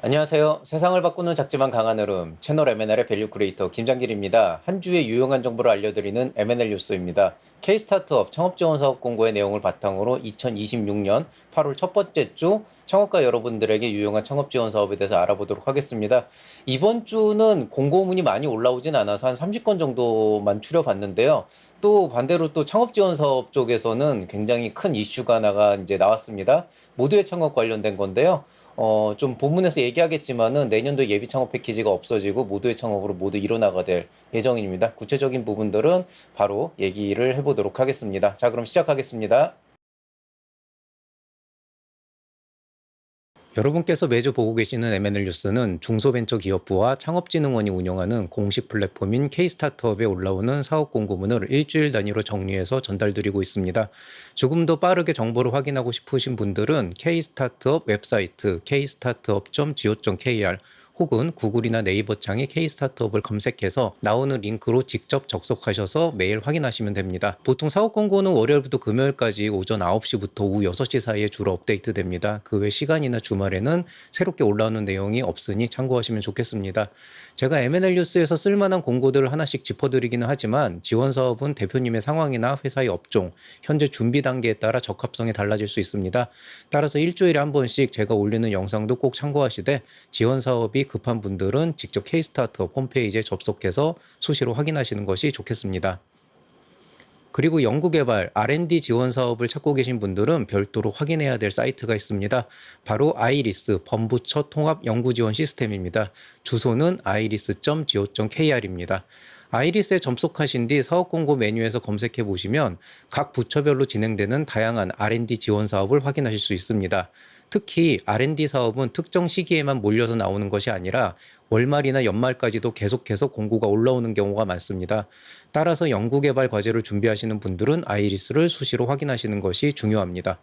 안녕하세요. 세상을 바꾸는 작지만 강한 흐름 채널 M&L의 밸류 크리에이터 김장길입니다. 한 주의 유용한 정보를 알려드리는 M&L 뉴스입니다. K-스타트업 창업지원 사업 공고의 내용을 바탕으로 2026년 8월 첫 번째 주 창업가 여러분들에게 유용한 창업지원 사업에 대해서 알아보도록 하겠습니다. 이번 주는 공고문이 많이 올라오진 않아서 한 30건 정도만 추려봤는데요. 또 반대로 또 창업지원 사업 쪽에서는 굉장히 큰 이슈가 이제 나왔습니다. 모두의 창업 관련된 건데요. 좀 본문에서 얘기하겠지만은 내년도 예비 창업 패키지가 없어지고 모두의 창업으로 모두 일어나가 될 예정입니다. 구체적인 부분들은 바로 얘기를 해보도록 하겠습니다. 자, 그럼 시작하겠습니다. 여러분께서 매주 보고 계시는 M&L 뉴스는 중소벤처기업부와 창업진흥원이 운영하는 공식 플랫폼인 K-스타트업에 올라오는 사업 공고문을 일주일 단위로 정리해서 전달드리고 있습니다. 조금 더 빠르게 정보를 확인하고 싶으신 분들은 K-스타트업 웹사이트 kstartup.go.kr 혹은 구글이나 네이버 창에 K-스타트업을 검색해서 나오는 링크로 직접 접속하셔서 매일 확인하시면 됩니다. 보통 사업 공고는 월요일부터 금요일까지 오전 9시부터 오후 6시 사이에 주로 업데이트됩니다. 그 외 시간이나 주말에는 새롭게 올라오는 내용이 없으니 참고하시면 좋겠습니다. 제가 M&L 뉴스에서 쓸만한 공고들을 하나씩 짚어드리기는 하지만 지원 사업은 대표님의 상황이나 회사의 업종, 현재 준비 단계에 따라 적합성이 달라질 수 있습니다. 따라서 일주일에 한 번씩 제가 올리는 영상도 꼭 참고하시되 지원 사업이 급한 분들은 직접 K-스타트업 홈페이지에 접속해서 수시로 확인하시는 것이 좋겠습니다. 그리고 연구개발, R&D 지원 사업을 찾고 계신 분들은 별도로 확인해야 될 사이트가 있습니다. 바로 아이리스 범부처 통합 연구지원 시스템입니다. 주소는 iris.go.kr입니다. 아이리스에 접속하신 뒤 사업공고 메뉴에서 검색해 보시면 각 부처별로 진행되는 다양한 R&D 지원 사업을 확인하실 수 있습니다. 특히 R&D 사업은 특정 시기에만 몰려서 나오는 것이 아니라 월말이나 연말까지도 계속해서 공고가 올라오는 경우가 많습니다. 따라서 연구개발 과제를 준비하시는 분들은 아이리스를 수시로 확인하시는 것이 중요합니다.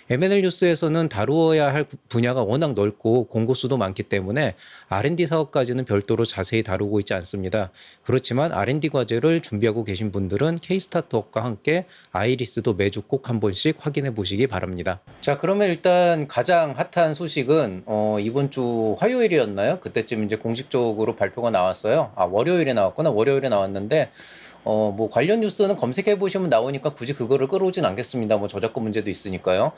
M&L 뉴스에서는 다루어야 할 분야가 워낙 넓고 공고 수도 많기 때문에 R&D 사업까지는 별도로 자세히 다루고 있지 않습니다. 그렇지만 R&D 과제를 준비하고 계신 분들은 K-스타트업과 함께 아이리스도 매주 꼭 한 번씩 확인해 보시기 바랍니다. 자, 그러면 일단 가장 핫한 소식은 이번 주 화요일이었나요? 그때쯤 이제 공식적으로 발표가 나왔어요. 아, 월요일에 나왔구나. 월요일에 나왔는데 뭐 관련 뉴스는 검색해 보시면 나오니까 굳이 그거를 끌어오진 않겠습니다. 뭐 저작권 문제도 있으니까요.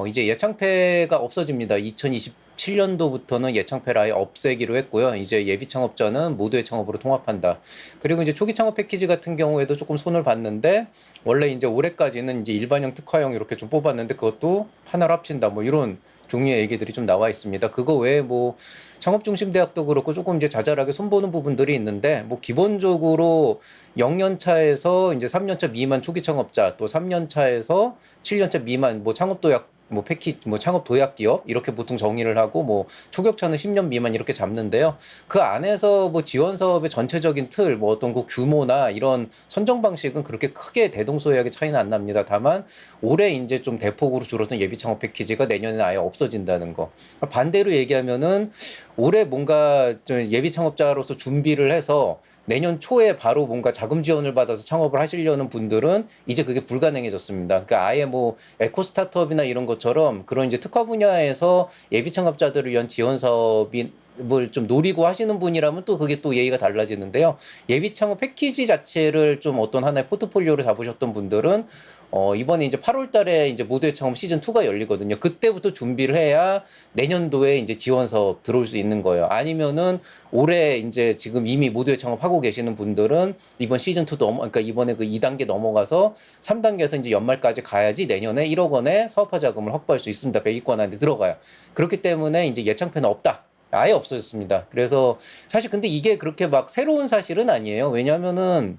이제 예창패가 없어집니다. 2027년도부터는 예창패를 아예 없애기로 했고요. 이제 예비 창업자는 모두의 창업으로 통합한다. 그리고 이제 초기 창업 패키지 같은 경우에도 조금 손을 봤는데 원래 이제 올해까지는 이제 일반형, 특화형 이렇게 좀 뽑았는데 그것도 하나로 합친다. 뭐 이런 종류의 얘기들이 좀 나와 있습니다. 그거 외에 뭐 창업중심대학도 그렇고 조금 이제 자잘하게 손보는 부분들이 있는데 뭐 기본적으로 0년 차에서 이제 3년 차 미만 초기 창업자 또 3년 차에서 7년 차 미만 뭐 창업 도약 뭐 패키지 뭐 창업 도약 기업 이렇게 보통 정의를 하고 뭐 초격차는 10년 미만 이렇게 잡는데요. 그 안에서 뭐 지원 사업의 전체적인 틀, 뭐 어떤 그 규모나 이런 선정 방식은 그렇게 크게 대동소이하게 차이는 안 납니다. 다만 올해 이제 좀 대폭으로 줄었던 예비 창업 패키지가 내년에 아예 없어진다는 거. 반대로 얘기하면은 올해 뭔가 좀 예비 창업자로서 준비를 해서 내년 초에 바로 뭔가 자금 지원을 받아서 창업을 하시려는 분들은 이제 그게 불가능해졌습니다. 그러니까 아예 뭐 에코 스타트업이나 이런 것처럼 그런 이제 특화 분야에서 예비 창업자들을 위한 지원 사업이 뭘 좀 노리고 하시는 분이라면 또 그게 또 예의가 달라지는데요. 예비 창업 패키지 자체를 좀 어떤 하나의 포트폴리오로 잡으셨던 분들은 이번에 이제 8월 달에 이제 모두의 창업 시즌 2가 열리거든요. 그때부터 준비를 해야 내년도에 이제 지원 사업 들어올 수 있는 거예요. 아니면은 올해 이제 지금 이미 모두의 창업하고 계시는 분들은 이번 시즌 2 그러니까 이번에 그 2단계 넘어가서 3단계에서 이제 연말까지 가야지 내년에 1억 원의 사업화 자금을 확보할 수 있습니다. 100위권 안에 들어가요. 그렇기 때문에 이제 예창패는 없다. 아예 없어졌습니다. 그래서 사실 근데 이게 그렇게 막 새로운 사실은 아니에요. 왜냐하면은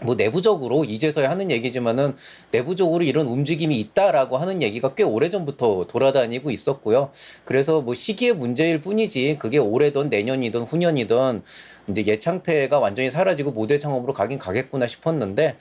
뭐 내부적으로 이제서야 하는 얘기지만은 내부적으로 이런 움직임이 있다라고 하는 얘기가 꽤 오래전부터 돌아다니고 있었고요. 그래서 뭐 시기의 문제일 뿐이지 그게 올해든 내년이든 후년이든 이제 예창패가 완전히 사라지고 모델 창업으로 가긴 가겠구나 싶었는데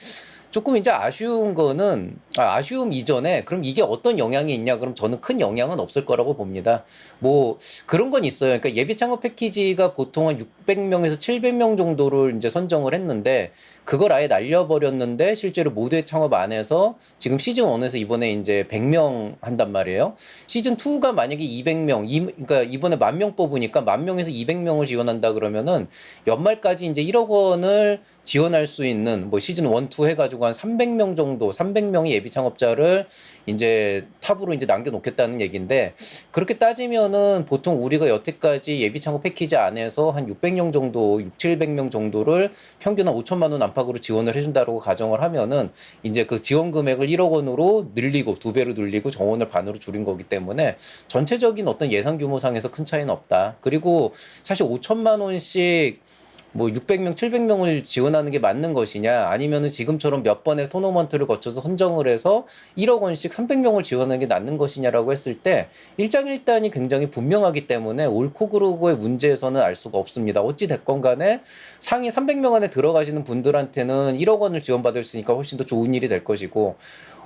조금 이제 아쉬운 거는 아쉬움 이전에 그럼 이게 어떤 영향이 있냐? 그럼 저는 큰 영향은 없을 거라고 봅니다. 뭐 그런 건 있어요. 그러니까 예비 창업 패키지가 보통 한 600명에서 700명 정도를 이제 선정을 했는데 그걸 아예 날려버렸는데 실제로 모두의 창업 안에서 지금 시즌 1에서 이번에 이제 100명 한단 말이에요. 시즌 2가 만약에 200명, 그러니까 이번에 10,000명 뽑으니까 10,000명에서 200명을 지원한다 그러면은 연말까지 이제 1억 원을 지원할 수 있는 뭐 시즌 1, 2 해가지고 한 300명 정도, 300명의 예비 창업자를 이제 탑으로 이제 남겨놓겠다는 얘기인데 그렇게 따지면은 보통 우리가 여태까지 예비 창업 패키지 안에서 한 600명 정도, 6, 700명 정도를 평균 한 5천만 원 안팎으로 지원을 해준다고 가정을 하면은 이제 그 지원 금액을 1억 원으로 늘리고 2배로 늘리고 정원을 반으로 줄인 거기 때문에 전체적인 어떤 예산 규모상에서 큰 차이는 없다. 그리고 사실 5천만 원씩 뭐 600명, 700명을 지원하는 게 맞는 것이냐 아니면은 지금처럼 몇 번의 토너먼트를 거쳐서 선정을 해서 1억 원씩 300명을 지원하는 게 낫는 것이냐라고 했을 때 일장일단이 굉장히 분명하기 때문에 옳고 그르고의 문제에서는 알 수가 없습니다. 어찌 됐건 간에 상위 300명 안에 들어가시는 분들한테는 1억 원을 지원받을 수 있으니까 훨씬 더 좋은 일이 될 것이고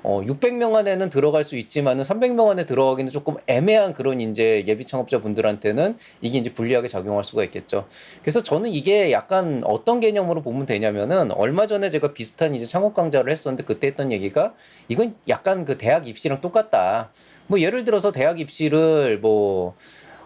600명 안에는 들어갈 수 있지만은 300명 안에 들어가기는 조금 애매한 그런 이제 예비 창업자 분들한테는 이게 이제 불리하게 작용할 수가 있겠죠. 그래서 저는 이게 약간 어떤 개념으로 보면 되냐면은 얼마 전에 제가 비슷한 이제 창업 강좌를 했었는데 그때 했던 얘기가 이건 약간 그 대학 입시랑 똑같다. 뭐 예를 들어서 대학 입시를 뭐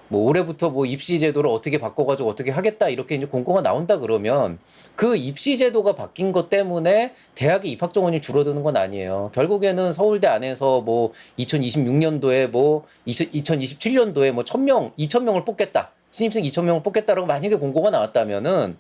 올해부터 뭐 입시 제도를 어떻게 바꿔가지고 어떻게 하겠다 이렇게 이제 공고가 나온다 그러면 그 입시 제도가 바뀐 것 때문에 대학의 입학 정원이 줄어드는 건 아니에요. 결국에는 서울대 안에서 뭐 2026년도에 뭐 2027년도에 뭐 1,000명, 2,000명을 뽑겠다. 신입생 2,000명을 뽑겠다라고 만약에 공고가 나왔다면은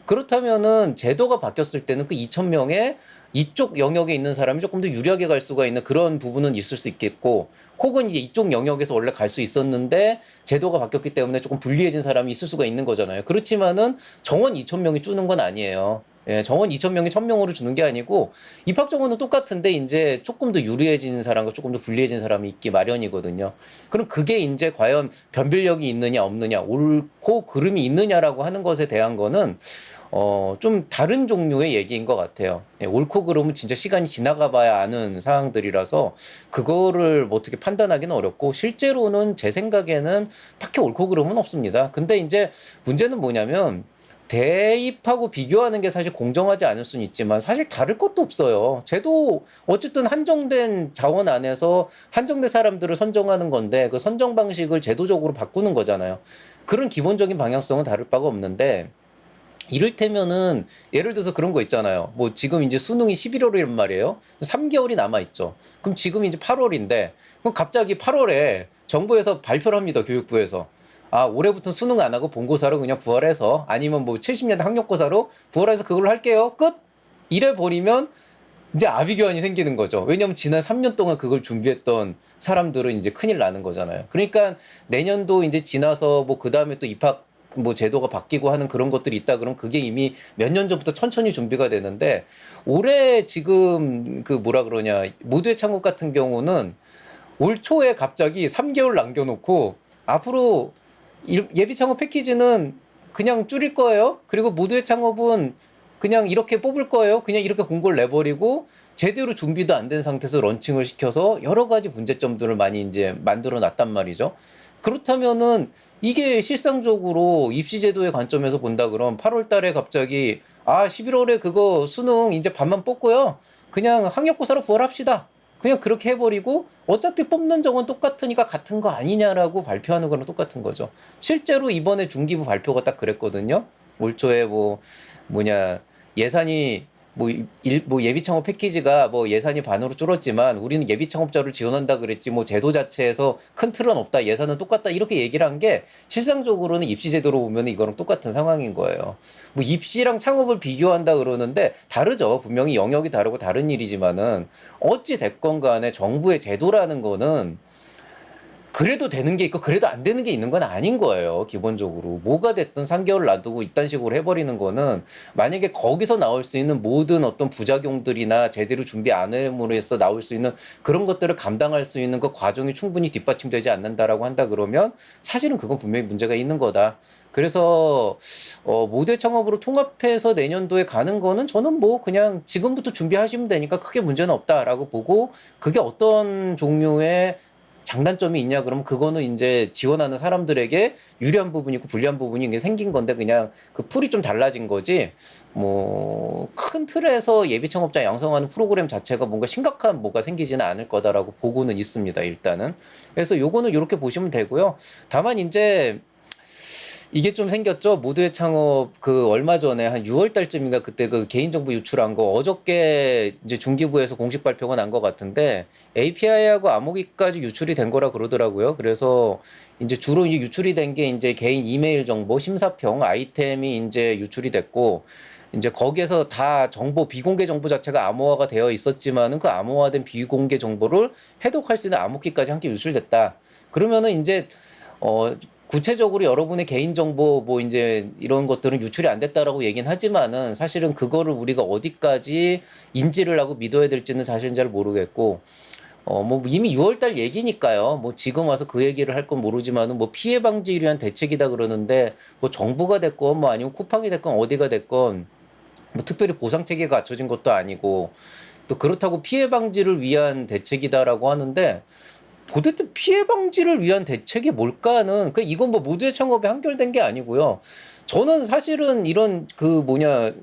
그렇다면은 제도가 바뀌었을 때는 그 2,000명의 이쪽 영역에 있는 사람이 조금 더 유리하게 갈 수가 있는 그런 부분은 있을 수 있겠고 혹은 이제 이쪽 영역에서 원래 갈 수 있었는데 제도가 바뀌었기 때문에 조금 불리해진 사람이 있을 수가 있는 거잖아요. 그렇지만은 정원 2,000명이 주는 건 아니에요. 예, 정원 2,000명이 1,000명으로 주는 게 아니고 입학 정원은 똑같은데 이제 조금 더 유리해진 사람과 조금 더 불리해진 사람이 있기 마련이거든요. 그럼 그게 이제 과연 변별력이 있느냐 없느냐 옳고 그름이 있느냐라고 하는 것에 대한 거는 좀 다른 종류의 얘기인 것 같아요. 예, 옳고 그름은 진짜 시간이 지나가 봐야 아는 사항들이라서 그거를 뭐 어떻게 판단하기는 어렵고 실제로는 제 생각에는 딱히 옳고 그름은 없습니다. 근데 이제 문제는 뭐냐면 대입하고 비교하는 게 사실 공정하지 않을 수는 있지만 사실 다를 것도 없어요. 제도 어쨌든 한정된 자원 안에서 한정된 사람들을 선정하는 건데 그 선정 방식을 제도적으로 바꾸는 거잖아요. 그런 기본적인 방향성은 다를 바가 없는데 이를테면은 예를 들어서 그런 거 있잖아요. 뭐 지금 이제 수능이 11월이란 말이에요. 3개월이 남아 있죠. 그럼 지금 이제 8월인데 그럼 갑자기 8월에 정부에서 발표를 합니다. 교육부에서. 아, 올해부터 수능 안 하고 본고사로 그냥 부활해서 아니면 뭐 70년대 학력고사로 부활해서 그걸로 할게요. 끝. 이래 버리면 이제 아비규환이 생기는 거죠. 왜냐면 지난 3년 동안 그걸 준비했던 사람들은 이제 큰일 나는 거잖아요. 그러니까 내년도 이제 지나서 뭐 그다음에 또 입학 뭐 제도가 바뀌고 하는 그런 것들이 있다 그러면 그게 이미 몇 년 전부터 천천히 준비가 되는데 올해 지금 그 뭐라 그러냐 모두의 창업 같은 경우는 올 초에 갑자기 3개월 남겨놓고 앞으로 예비 창업 패키지는 그냥 줄일 거예요. 그리고 모두의 창업은 그냥 이렇게 뽑을 거예요. 그냥 이렇게 공고를 내버리고 제대로 준비도 안 된 상태에서 런칭을 시켜서 여러 가지 문제점들을 많이 이제 만들어 놨단 말이죠. 그렇다면은 이게 실상적으로 입시제도의 관점에서 본다 그러면 8월 달에 갑자기 11월에 그거 수능 이제 반만 뽑고요. 그냥 학력고사로 부활합시다. 그냥 그렇게 해버리고 어차피 뽑는 정원 똑같으니까 같은 거 아니냐라고 발표하는 거랑 똑같은 거죠. 실제로 이번에 중기부 발표가 딱 그랬거든요. 올 초에 뭐냐 예산이 뭐 예비 창업 패키지가 뭐 예산이 반으로 줄었지만 우리는 예비 창업자를 지원한다 그랬지 뭐 제도 자체에서 큰 틀은 없다 예산은 똑같다 이렇게 얘기를 한 게 실상적으로는 입시 제도로 보면 이거랑 똑같은 상황인 거예요. 뭐 입시랑 창업을 비교한다 그러는데 다르죠. 분명히 영역이 다르고 다른 일이지만은 어찌 됐건 간에 정부의 제도라는 거는 그래도 되는 게 있고 그래도 안 되는 게 있는 건 아닌 거예요. 기본적으로 뭐가 됐든 3개월 놔두고 이딴 식으로 해버리는 거는 만약에 거기서 나올 수 있는 모든 어떤 부작용들이나 제대로 준비 안 함으로 해서 나올 수 있는 그런 것들을 감당할 수 있는 그 과정이 충분히 뒷받침되지 않는다라고 한다 그러면 사실은 그건 분명히 문제가 있는 거다. 그래서 모델 창업으로 통합해서 내년도에 가는 거는 저는 뭐 그냥 지금부터 준비하시면 되니까 크게 문제는 없다라고 보고, 그게 어떤 종류의 장단점이 있냐 그러면 그거는 이제 지원하는 사람들에게 유리한 부분이 있고 불리한 부분이 이게 생긴 건데, 그냥 그 풀이 좀 달라진 거지 뭐 큰 틀에서 예비 창업자 양성하는 프로그램 자체가 뭔가 심각한 뭐가 생기지는 않을 거다라고 보고는 있습니다, 일단은. 그래서 요거는 이렇게 보시면 되고요. 다만 이제 이게 좀 생겼죠. 모두의 창업 그 얼마 전에 한 6월 달쯤인가 그때 그 개인정보 유출한 거 어저께 이제 중기부에서 공식 발표가 난 것 같은데, API하고 암호기까지 유출이 된 거라 그러더라고요. 그래서 이제 주로 이제 유출이 된 게 이제 개인 이메일 정보, 심사평 아이템이 이제 유출이 됐고, 이제 거기에서 다 정보, 비공개 정보 자체가 암호화가 되어 있었지만은 그 암호화된 비공개 정보를 해독할 수 있는 암호키까지 함께 유출됐다. 그러면은 이제 구체적으로 여러분의 개인정보 뭐 이제 이런 것들은 유출이 안 됐다라고 얘기는 하지만은 사실은 그거를 우리가 어디까지 인지를 하고 믿어야 될지는 사실은 잘 모르겠고, 뭐 이미 6월 달 얘기니까요. 뭐 지금 와서 그 얘기를 할 건 모르지만은 뭐 피해 방지를 위한 대책이다 그러는데, 뭐 정부가 됐건 뭐 아니면 쿠팡이 됐건 어디가 됐건 뭐 특별히 보상 체계가 갖춰진 것도 아니고, 또 그렇다고 피해 방지를 위한 대책이다라고 하는데, 도대체 피해 방지를 위한 대책이 뭘까는, 그 이건 뭐 모두의 창업에 한결된 게 아니고요. 저는 사실은 이런 그 뭐냐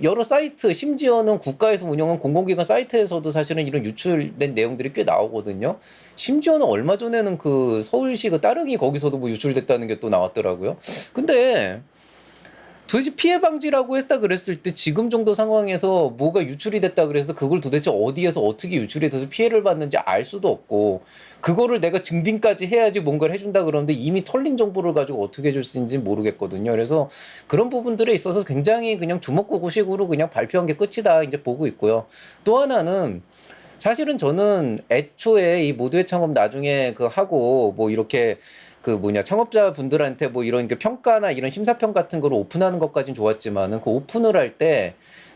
여러 사이트, 심지어는 국가에서 운영한 공공기관 사이트에서도 사실은 이런 유출된 내용들이 꽤 나오거든요. 심지어는 얼마 전에는 그 서울시 그 따릉이 거기서도 뭐 유출됐다는 게 또 나왔더라고요. 근데 도대체 피해 방지라고 했다 그랬을 때 지금 정도 상황에서 뭐가 유출이 됐다 그래서 그걸 도대체 어디에서 어떻게 유출이 돼서 피해를 받는지 알 수도 없고, 그거를 내가 증빙까지 해야지 뭔가를 해준다 그러는데 이미 털린 정보를 가지고 어떻게 해줄 수 있는지 모르겠거든요. 그래서 그런 부분들에 있어서 굉장히 그냥 주먹구구식으로 그냥 발표한 게 끝이다 이제 보고 있고요. 또 하나는 사실은 저는 애초에 이 모두의 창업 나중에 그 하고 뭐 이렇게 그 뭐냐 창업자분들한테 뭐 이런 그 평가나 이런 심사평 같은 거를 오픈하는 것까진 좋았지만은, 그 오픈을 할 때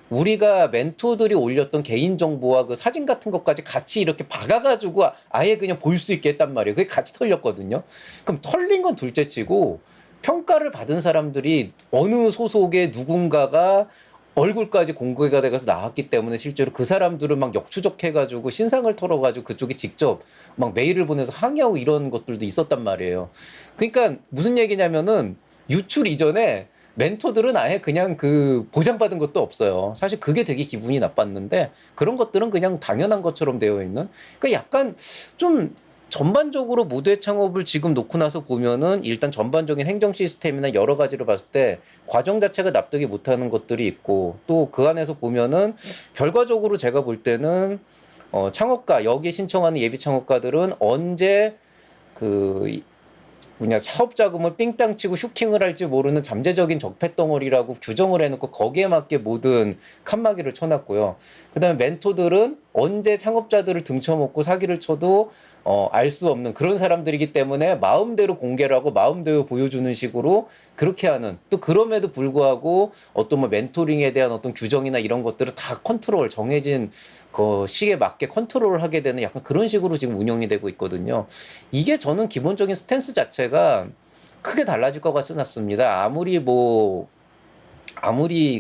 우리가 멘토들이 올렸던 개인 정보와 그 사진 같은 것까지 같이 이렇게 박아가지고 아예 그냥 볼 수 있게 했단 말이에요. 그게 같이 털렸거든요. 그럼 털린 건 둘째치고, 평가를 받은 사람들이 어느 소속의 누군가가 얼굴까지 공개가 돼가서 나왔기 때문에 실제로 그 사람들을 막 역추적해가지고 신상을 털어가지고 그쪽이 직접 막 메일을 보내서 항의하고 이런 것들도 있었단 말이에요. 그러니까 무슨 얘기냐면은 유출 이전에 멘토들은 아예 그냥 그 보장받은 것도 없어요. 사실 그게 되게 기분이 나빴는데, 그런 것들은 그냥 당연한 것처럼 되어 있는. 그러니까 약간 좀 전반적으로 모두의 창업을 지금 놓고 나서 보면은 일단 전반적인 행정 시스템이나 여러 가지를 봤을 때 과정 자체가 납득이 못하는 것들이 있고, 또 그 안에서 보면은 결과적으로 제가 볼 때는 창업가 여기 신청하는 예비 창업가들은 언제 그 뭐냐 사업 자금을 삥땅 치고 슈킹을 할지 모르는 잠재적인 적폐덩어리라고 규정을 해놓고 거기에 맞게 모든 칸막이를 쳐놨고요. 그다음에 멘토들은 언제 창업자들을 등쳐먹고 사기를 쳐도 알 수 없는 그런 사람들이기 때문에 마음대로 공개를 하고 마음대로 보여주는 식으로 그렇게 하는, 또 그럼에도 불구하고 어떤 뭐 멘토링에 대한 어떤 규정이나 이런 것들을 다 컨트롤 정해진 그 시기에 맞게 컨트롤을 하게 되는 약간 그런 식으로 지금 운영이 되고 있거든요. 이게 저는 기본적인 스탠스 자체가 크게 달라질 것 같지는 않습니다. 아무리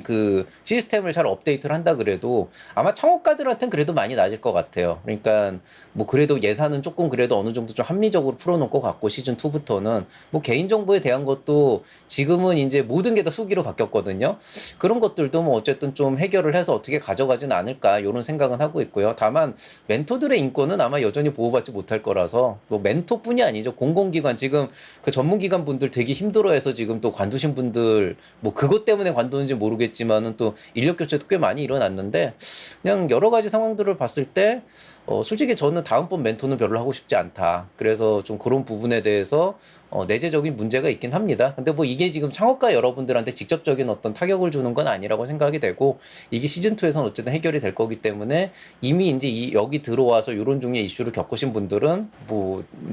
그 시스템을 잘 업데이트를 한다 그래도 아마 창업가들한테는 그래도 많이 낮을 것 같아요. 그러니까 뭐 그래도 예산은 조금 그래도 어느 정도 좀 합리적으로 풀어놓을 것 같고, 시즌 2부터는 뭐 개인정보에 대한 것도 지금은 이제 모든 게 다 수기로 바뀌었거든요. 그런 것들도 뭐 어쨌든 좀 해결을 해서 어떻게 가져가진 않을까 이런 생각은 하고 있고요. 다만 멘토들의 인권은 아마 여전히 보호받지 못할 거라서, 뭐 멘토뿐이 아니죠. 공공기관 지금 그 전문기관 분들 되게 힘들어해서 지금 또 관두신 분들 뭐 그것 때문에 관두는지 모르겠지만은 또 인력 교체도 꽤 많이 일어났는데, 그냥 여러 가지 상황들을 봤을 때 솔직히 저는 다음번 멘토는 별로 하고 싶지 않다. 그래서 좀 그런 부분에 대해서 내재적인 문제가 있긴 합니다. 근데 뭐 이게 지금 창업가 여러분들한테 직접적인 어떤 타격을 주는 건 아니라고 생각이 되고, 이게 시즌2에서는 어쨌든 해결이 될 거기 때문에 이미 이제 여기 들어와서 이런 종류의 이슈를 겪으신 분들은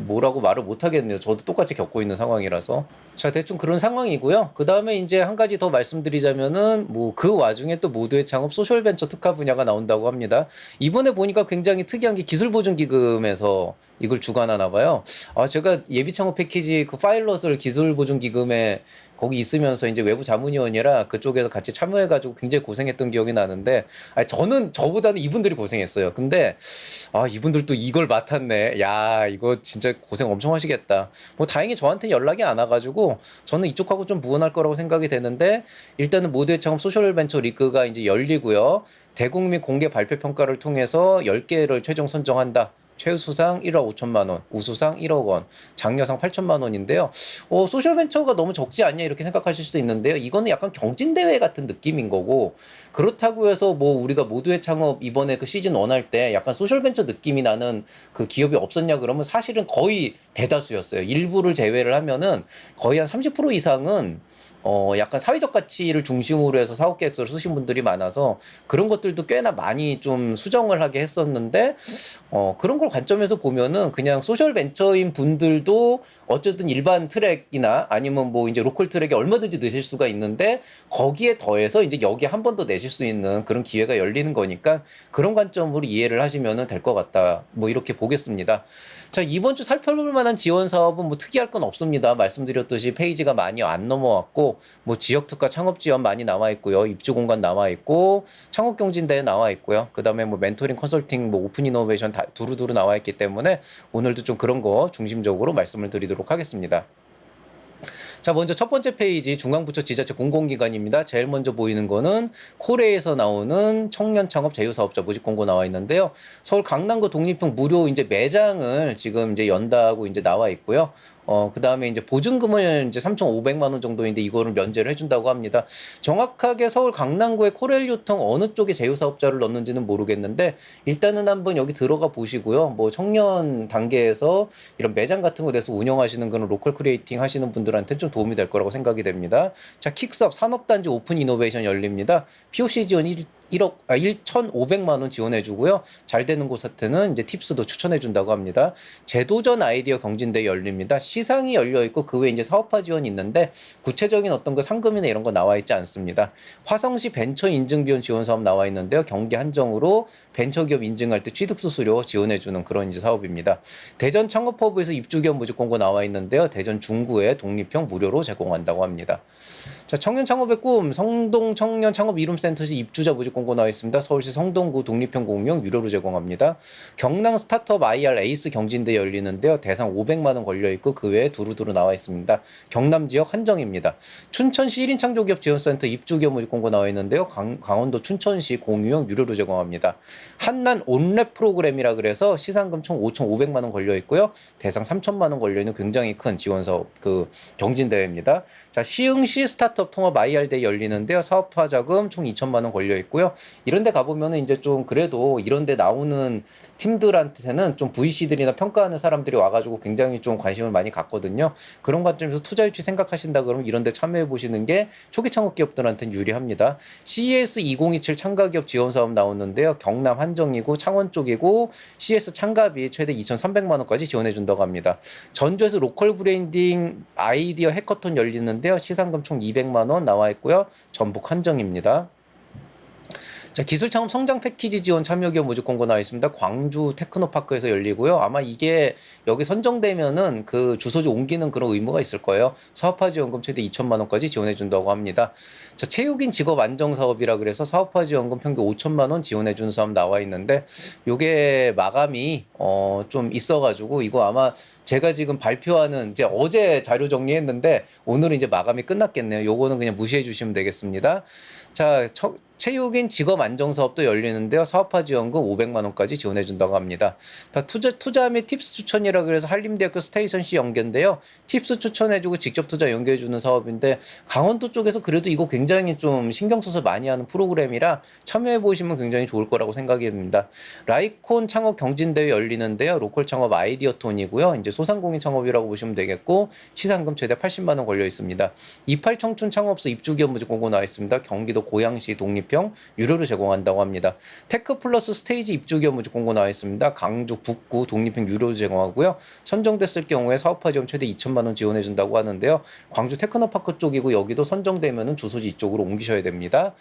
뭐라고 말을 못 하겠네요. 저도 똑같이 겪고 있는 상황이라서. 자, 대충 그런 상황이고요. 그 다음에 이제 한 가지 더 말씀드리자면은 뭐 그 와중에 또 모두의 창업 소셜벤처 특화 분야가 나온다고 합니다. 이번에 보니까 굉장히 특이한 게 기술보증기금에서 이걸 주관하나 봐요. 제가 예비창업 패키지 그 파일럿을 기술보증기금에 거기 있으면서 이제 외부 자문위원이라 그쪽에서 같이 참여해가지고 굉장히 고생했던 기억이 나는데, 저보다는 이분들이 고생했어요. 근데 이분들도 이걸 맡았네. 야, 이거 진짜 고생 엄청 하시겠다. 뭐 다행히 저한테 연락이 안 와가지고 저는 이쪽하고 좀 무관할 거라고 생각이 되는데, 일단은 모두의 창업 소셜벤처 리그가 이제 열리고요. 대국민 공개 발표 평가를 통해서 10개를 최종 선정한다. 최우수상 1억 5천만 원, 우수상 1억 원, 장려상 8천만 원인데요. 소셜벤처가 너무 적지 않냐 이렇게 생각하실 수도 있는데요. 이거는 약간 경진대회 같은 느낌인 거고, 그렇다고 해서 뭐 우리가 모두의 창업 이번에 그 시즌 1 할 때 약간 소셜벤처 느낌이 나는 그 기업이 없었냐 그러면 사실은 거의 대다수였어요. 일부를 제외를 하면은 거의 한 30% 이상은 약간 사회적 가치를 중심으로 해서 사업 계획서를 쓰신 분들이 많아서 그런 것들도 꽤나 많이 좀 수정을 하게 했었는데, 그런 걸 관점에서 보면은 그냥 소셜 벤처인 분들도 어쨌든 일반 트랙이나 아니면 뭐 이제 로컬 트랙에 얼마든지 넣으실 수가 있는데, 거기에 더해서 이제 여기에 한 번 더 내실 수 있는 그런 기회가 열리는 거니까 그런 관점으로 이해를 하시면은 될 것 같다. 뭐 이렇게 보겠습니다. 자, 이번 주 살펴볼 만한 지원 사업은 뭐 특이할 건 없습니다. 말씀드렸듯이 페이지가 많이 안 넘어왔고, 뭐 지역 특화 창업 지원 많이 나와 있고요. 입주 공간 나와 있고, 창업 경진대회 나와 있고요. 그다음에 뭐 멘토링 컨설팅, 뭐 오픈 이노베이션 다 두루두루 나와 있기 때문에 오늘도 좀 그런 거 중심적으로 말씀을 드리도록 하겠습니다. 자, 먼저 첫 번째 페이지 중앙부처 지자체 공공기관입니다. 제일 먼저 보이는 거는 코레에서 나오는 청년 창업 제휴사업자 모집 공고 나와 있는데요. 서울 강남구 독립형 무료 이제 매장을 지금 이제 연다고 이제 나와 있고요. 그 다음에 이제 보증금을 이제 3,500만 원 정도인데 이거를 면제를 해준다고 합니다. 정확하게 서울 강남구의 코레일 유통 어느 쪽에 제휴사업자를 넣는지는 모르겠는데, 일단은 한번 여기 들어가 보시고요. 뭐 청년 단계에서 이런 매장 같은 거 돼서 운영하시는 그런 로컬 크리에이팅 하시는 분들한테 좀 도움이 될 거라고 생각이 됩니다. 자, 킥스업 산업단지 오픈 이노베이션 열립니다. POC 지원 1,500만 원 지원해주고요. 잘 되는 곳한테는 이제 팁스도 추천해준다고 합니다. 제도전 아이디어 경진대회 열립니다. 시상이 열려있고 그 외에 이제 사업화 지원이 있는데 구체적인 어떤 그 상금이나 이런 거 나와 있지 않습니다. 화성시 벤처 인증비용 지원 사업 나와 있는데요. 경기 한정으로 벤처기업 인증할 때 취득수수료 지원해주는 그런 이제 사업입니다. 대전 창업허브에서 입주기업 모집 공고 나와 있는데요. 대전 중구에 독립형 무료로 제공한다고 합니다. 자, 청년 창업의 꿈 성동 청년 창업 이룸센터시 입주자 모집 공고 나와 있습니다. 서울시 성동구 독립형 공용 유료로 제공합니다. 경남 스타트업 IR 에이스 경진대 열리는데요. 대상 500만 원 걸려 있고 그 외에 두루두루 나와 있습니다. 경남 지역 한정입니다. 춘천시 1인 창조기업 지원센터 입주기업 모집 공고 나와 있는데요. 강원도 춘천시 공유형 유료로 제공합니다. 한난 온랩 프로그램이라 그래서 시상금 총 5,500만 원 걸려 있고요. 대상 3천만 원 걸려 있는 굉장히 큰 지원 사업 그 경진대회입니다. 자, 시흥시 스타트업 통합 IR대회 열리는데요. 사업화 자금 총 2천만 원 걸려 있고요. 이런 데 가보면은 이제 좀 그래도 이런 데 나오는 팀들한테는 좀 VC들이나 평가하는 사람들이 와가지고 굉장히 좀 관심을 많이 갖거든요. 그런 관점에서 투자 유치 생각하신다 그러면 이런 데 참여해 보시는 게 초기 창업 기업들한테는 유리합니다. CES 2027 참가기업 지원 사업 나오는데요. 경남 한정이고 창원 쪽이고 CS 참가비 최대 2,300만 원까지 지원해 준다고 합니다. 전주에서 로컬 브랜딩 아이디어 해커톤 열리는데요. 시상금 총 200만 원 나와 있고요. 전북 한정입니다. 자, 기술창업 성장 패키지 지원 참여기업 모집 공고 나와 있습니다. 광주 테크노파크에서 열리고요. 아마 이게 여기 선정되면은 그 주소지 옮기는 그런 의무가 있을 거예요. 사업화 지원금 최대 2천만 원까지 지원해 준다고 합니다. 자, 체육인 직업 안정 사업이라 그래서 사업화 지원금 평균 5천만 원 지원해 주는 사업 나와 있는데 요게 마감이 좀 있어가지고 이거 아마 제가 지금 발표하는 이제 어제 자료 정리했는데 오늘은 이제 마감이 끝났겠네요. 요거는 그냥 무시해 주시면 되겠습니다. 자, 체육인 직업 안정 사업도 열리는데요. 사업화 지원금 500만 원까지 지원해 준다고 합니다. 다 투자 및 팁스 추천이라 그래서 한림대학교 스테이션시 연계인데요. 팁스 추천해 주고 직접 투자 연결해 주는 사업인데 강원도 쪽에서 그래도 이거 굉장히 좀 신경 써서 많이 하는 프로그램이라 참여해 보시면 굉장히 좋을 거라고 생각이 듭니다. 라이콘 창업 경진대회 열리는데요. 로컬 창업 아이디어 톤이고요. 이제 소상공인 창업이라고 보시면 되겠고 시상금 최대 80만 원 걸려 있습니다. 28 청춘 창업소 입주 기업 모집 공고 나와 있습니다. 경기도 고양시 독립형 유료로 제공한다고 합니다. 테크 플러스 스테이지 입주 기업 모집 공고 나와 있습니다. 강주 북구 독립형 유료로 제공하고요. 선정됐을 경우에 사업화 지원 최대 2천만 원 지원해 준다고 하는데요. 광주 테크노파크 쪽이고 여기도 선정되면은 주소지 이쪽으로 옮기셔야 됩니다.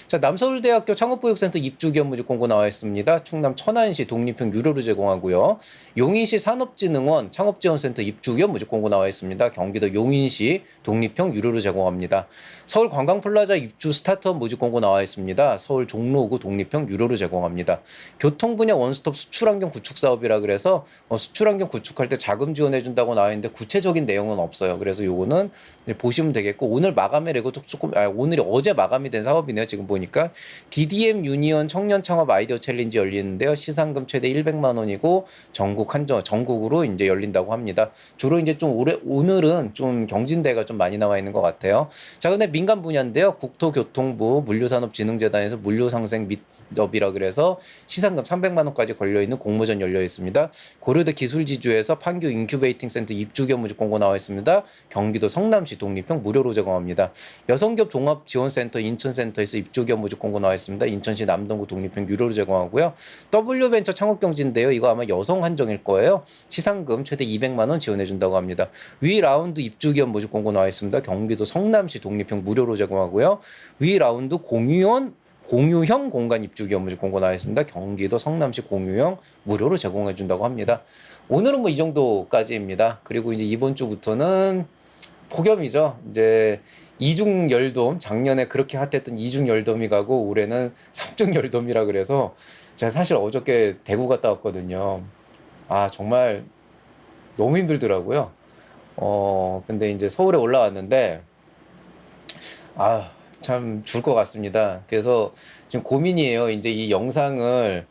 자, 남서울대학교 창업보육센터 입주 기업 모집 공고 나와 있습니다. 충남 천안시 독립형 유료로 제공하고요. 용인시 산업진흥원 창업지원센터 입주 기업 모집 공고 나와 있습니다. 경기도 용인시 독립형 유료로 제공합니다. 서울 관광플라자 입주 스타트업 모집 공고 나와 있습니다. 서울 종로구 독립형 유료로 제공합니다. 교통 분야 원스톱 수출환경 구축 사업이라 그래서 수출환경 구축할 때 자금 지원해 준다고 나와 있는데 구체적인 내용은 없어요. 그래서 요거는 보시면 되겠고 오늘 마감이라고 조금 오늘이 어제 마감이 된 사업이네요. 지금 보니까 DDM 유니언 청년 창업 아이디어 챌린지 열리는데요. 시상금 최대 100만 원이고 전국으로 이제 열린다고 합니다. 주로 이제 좀 오늘은 좀 경진대가 좀 많이 나와 있는 것 같아요. 자, 근데 민간 분야인데요. 국토교통부 물류산업진흥재단에서 물류상생 밋업이라 그래서 시상금 300만 원까지 걸려 있는 공모전 열려 있습니다. 고려대 기술지주에서 판교 인큐베이팅 센터 입주 기업 모집 공고 나와 있습니다. 경기도 성남시 독립형 무료로 제공합니다. 여성기업 종합지원센터 인천센터에서 입주 기업 모집 공고 나와 있습니다. 인천시 남동구 독립형 유료로 제공하고요. W벤처 창업경진인데요. 이거 아마 여성 한정일 거예요. 시상금 최대 200만 원 지원해 준다고 합니다. 위 라운드 입주 기업 모집 공고 나와 있습니다. 경기도 성남시 독립형 무료로 제공하고요. 위 라운드 공유형 공간 입주 기업 모집 공고 나와 있습니다. 경기도 성남시 공유형 무료로 제공해 준다고 합니다. 오늘은 뭐 이 정도까지입니다. 그리고 이제 이번 주부터는 폭염이죠. 이제 이중 열돔, 작년에 그렇게 핫했던 이중 열돔이 가고 올해는 삼중 열돔이라 그래서 제가 사실 어저께 대구 갔다 왔거든요. 아, 정말 너무 힘들더라고요. 근데 이제 서울에 올라왔는데 참 줄 것 같습니다. 그래서 지금 고민이에요. 이제 이 영상을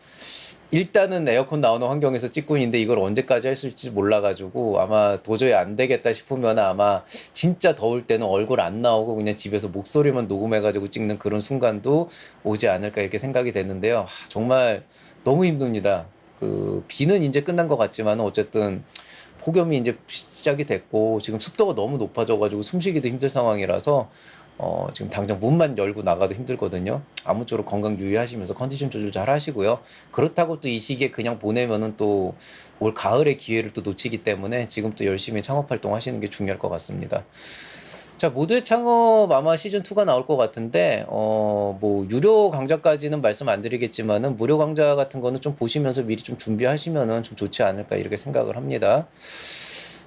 일단은 에어컨 나오는 환경에서 찍고 있는데 이걸 언제까지 할 수 있을지 몰라가지고 아마 도저히 안 되겠다 싶으면 아마 진짜 더울 때는 얼굴 안 나오고 그냥 집에서 목소리만 녹음해가지고 찍는 그런 순간도 오지 않을까 이렇게 생각이 되는데요. 정말 너무 힘듭니다. 그 비는 이제 끝난 것 같지만 어쨌든 폭염이 이제 시작이 됐고 지금 습도가 너무 높아져가지고 숨쉬기도 힘들 상황이라서 지금 당장 문만 열고 나가도 힘들거든요. 아무쪼록 건강 유의하시면서 컨디션 조절 잘 하시고요. 그렇다고 또 이 시기에 그냥 보내면은 또 올 가을의 기회를 또 놓치기 때문에 지금 또 열심히 창업 활동 하시는 게 중요할 것 같습니다. 자, 모두의 창업 아마 시즌2가 나올 것 같은데, 뭐, 유료 강좌까지는 말씀 안 드리겠지만은, 무료 강좌 같은 거는 좀 보시면서 미리 좀 준비하시면은 좀 좋지 않을까, 이렇게 생각을 합니다.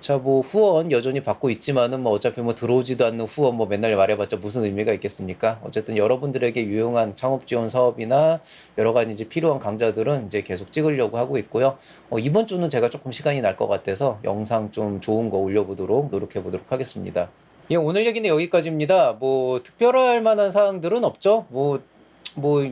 자, 뭐, 후원 여전히 받고 있지만은, 뭐, 어차피 뭐, 들어오지도 않는 후원 뭐, 맨날 말해봤자 무슨 의미가 있겠습니까? 어쨌든 여러분들에게 유용한 창업 지원 사업이나 여러 가지 이제 필요한 강좌들은 이제 계속 찍으려고 하고 있고요. 이번 주는 제가 조금 시간이 날 것 같아서 영상 좀 좋은 거 올려보도록 노력해보도록 하겠습니다. 예, 오늘 얘기는 여기까지입니다. 뭐 특별할 만한 사항들은 없죠.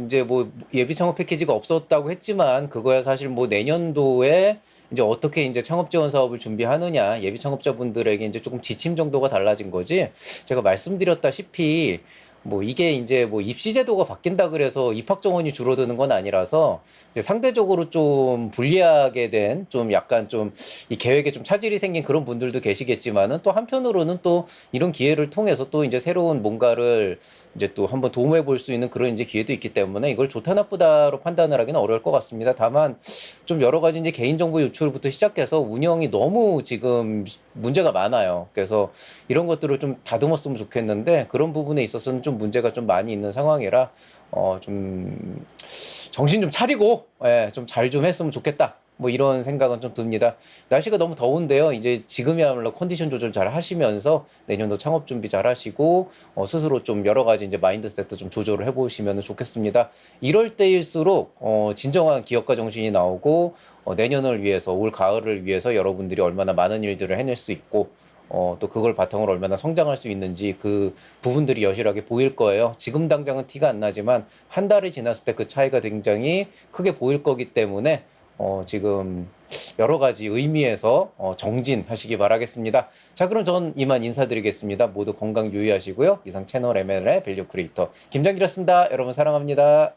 이제 뭐 예비 창업 패키지가 없었다고 했지만 그거야 사실 뭐 내년도에 이제 어떻게 이제 창업 지원 사업을 준비하느냐 예비 창업자분들에게 이제 조금 지침 정도가 달라진 거지. 제가 말씀드렸다시피 뭐 이게 이제 뭐 입시 제도가 바뀐다 그래서 입학 정원이 줄어드는 건 아니라서 이제 상대적으로 좀 불리하게 된 좀 약간 좀 이 계획에 좀 차질이 생긴 그런 분들도 계시겠지만은 또 한편으로는 또 이런 기회를 통해서 또 이제 새로운 뭔가를 이제 또 한번 도움해 볼 수 있는 그런 이제 기회도 있기 때문에 이걸 좋다 나쁘다로 판단을 하기는 어려울 것 같습니다. 다만 좀 여러 가지 이제 개인정보 유출부터 시작해서 운영이 너무 지금 문제가 많아요. 그래서 이런 것들을 좀 다듬었으면 좋겠는데 그런 부분에 있어서는 좀 문제가 좀 많이 있는 상황이라 좀 정신 좀 차리고 좀 잘 좀 했으면 좋겠다. 뭐 이런 생각은 좀 듭니다. 날씨가 너무 더운데요. 이제 지금이야말로 컨디션 조절 잘 하시면서 내년도 창업 준비 잘 하시고 스스로 좀 여러 가지 이제 마인드셋도 좀 조절을 해보시면 좋겠습니다. 이럴 때일수록 진정한 기업가 정신이 나오고 내년을 위해서 올 가을을 위해서 여러분들이 얼마나 많은 일들을 해낼 수 있고 또 그걸 바탕으로 얼마나 성장할 수 있는지 그 부분들이 여실하게 보일 거예요. 지금 당장은 티가 안 나지만 한 달이 지났을 때 그 차이가 굉장히 크게 보일 거기 때문에 지금 여러 가지 의미에서 정진하시기 바라겠습니다. 자, 그럼 전 이만 인사드리겠습니다. 모두 건강 유의하시고요. 이상 채널 ML의 밸류 크리에이터 김장길이었습니다. 여러분 사랑합니다.